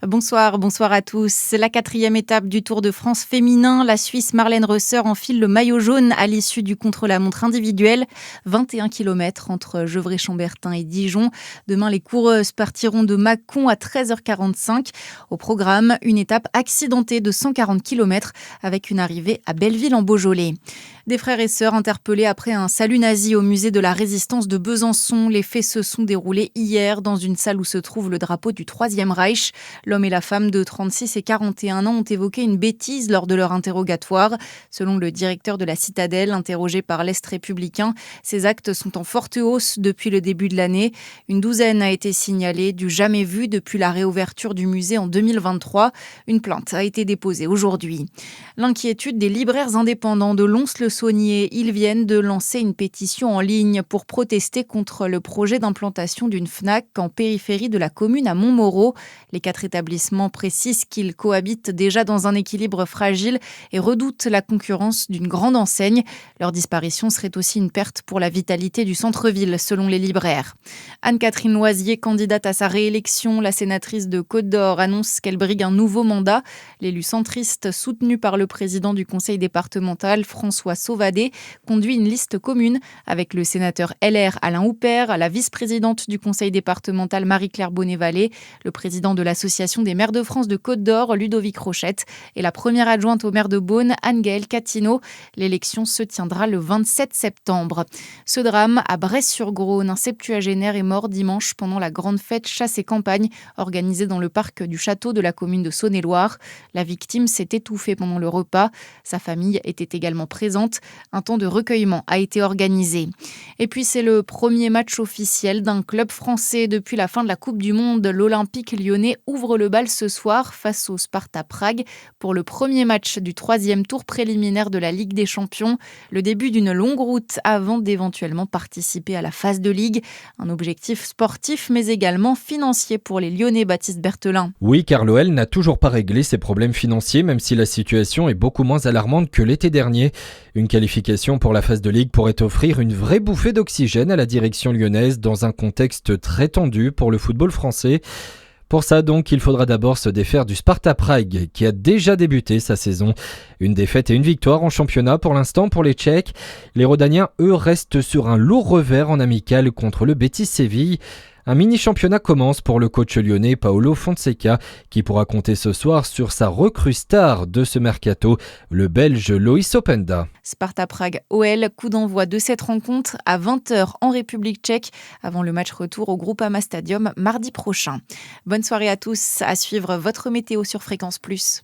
Bonsoir à tous. C'est la quatrième étape du Tour de France féminin. La Suisse Marlène Reusser enfile le maillot jaune à l'issue du contre-la-montre individuel. 21 km entre Gevrey-Chambertin et Dijon. Demain, les coureuses partiront de Mâcon à 13h45. Au programme, une étape accidentée de 140 km avec une arrivée à Belleville en Beaujolais. Des frères et sœurs interpellés après un salut nazi au musée de la Résistance de Besançon. Les faits se sont déroulés hier dans une salle où se trouve le drapeau du Troisième Reich. L'homme et la femme de 36 et 41 ans ont évoqué une bêtise lors de leur interrogatoire. Selon le directeur de la Citadelle, interrogé par l'Est républicain, ces actes sont en forte hausse depuis le début de l'année. Une douzaine a été signalée, du jamais vu depuis la réouverture du musée en 2023. Une plainte a été déposée aujourd'hui. L'inquiétude des libraires indépendants de Lons-le-Saunier. Ils viennent de lancer une pétition en ligne pour protester contre le projet d'implantation d'une Fnac en périphérie de la commune à Montmoreau. Les 4 établissements précisent qu'ils cohabitent déjà dans un équilibre fragile et redoutent la concurrence d'une grande enseigne. Leur disparition serait aussi une perte pour la vitalité du centre-ville, selon les libraires. Anne-Catherine Loisier, candidate à sa réélection, la sénatrice de Côte-d'Or, annonce qu'elle brigue un nouveau mandat. L'élu centriste, soutenu par le président du conseil départemental, François Sauvadet, conduit une liste commune avec le sénateur LR Alain Houpert, la vice-présidente du conseil départemental Marie-Claire Bonnet-Vallée, le président de l'association des maires de France de Côte-d'Or, Ludovic Rochette, et la première adjointe au maire de Beaune, Anne-Gaëlle Catino. L'élection se tiendra le 27 septembre. Ce drame à Bresse-sur-Grosne, un septuagénaire est mort dimanche pendant la grande fête chasse et campagne organisée dans le parc du château de la commune de Saône-et-Loire. La victime s'est étouffée pendant le repas. Sa famille était également présente. Un temps de recueillement a été organisé. Et puis c'est le premier match officiel d'un club français depuis la fin de la Coupe du Monde. L'Olympique lyonnais ouvre le bal ce soir face au Sparta Prague pour le premier match du 3e tour préliminaire de la Ligue des Champions. Le début d'une longue route avant d'éventuellement participer à la phase de Ligue. Un objectif sportif mais également financier pour les Lyonnais, Baptiste Berthelin. Oui, car l'OL n'a toujours pas réglé ses problèmes financiers, même si la situation est beaucoup moins alarmante que l'été dernier. Une qualification pour la phase de Ligue pourrait offrir une vraie bouffée d'oxygène à la direction lyonnaise dans un contexte très tendu pour le football français. Pour ça donc, il faudra d'abord se défaire du Sparta Prague qui a déjà débuté sa saison. Une défaite et une victoire en championnat pour l'instant pour les Tchèques. Les Rodaniens, eux, restent sur un lourd revers en amical contre le Betis Séville. Un mini-championnat commence pour le coach lyonnais Paolo Fonseca qui pourra compter ce soir sur sa recrue star de ce mercato, le Belge Loïs Openda. Sparta Prague OL, coup d'envoi de cette rencontre à 20h en République tchèque avant le match retour au Groupama Stadium mardi prochain. Bonne soirée à tous, à suivre votre météo sur Fréquence Plus.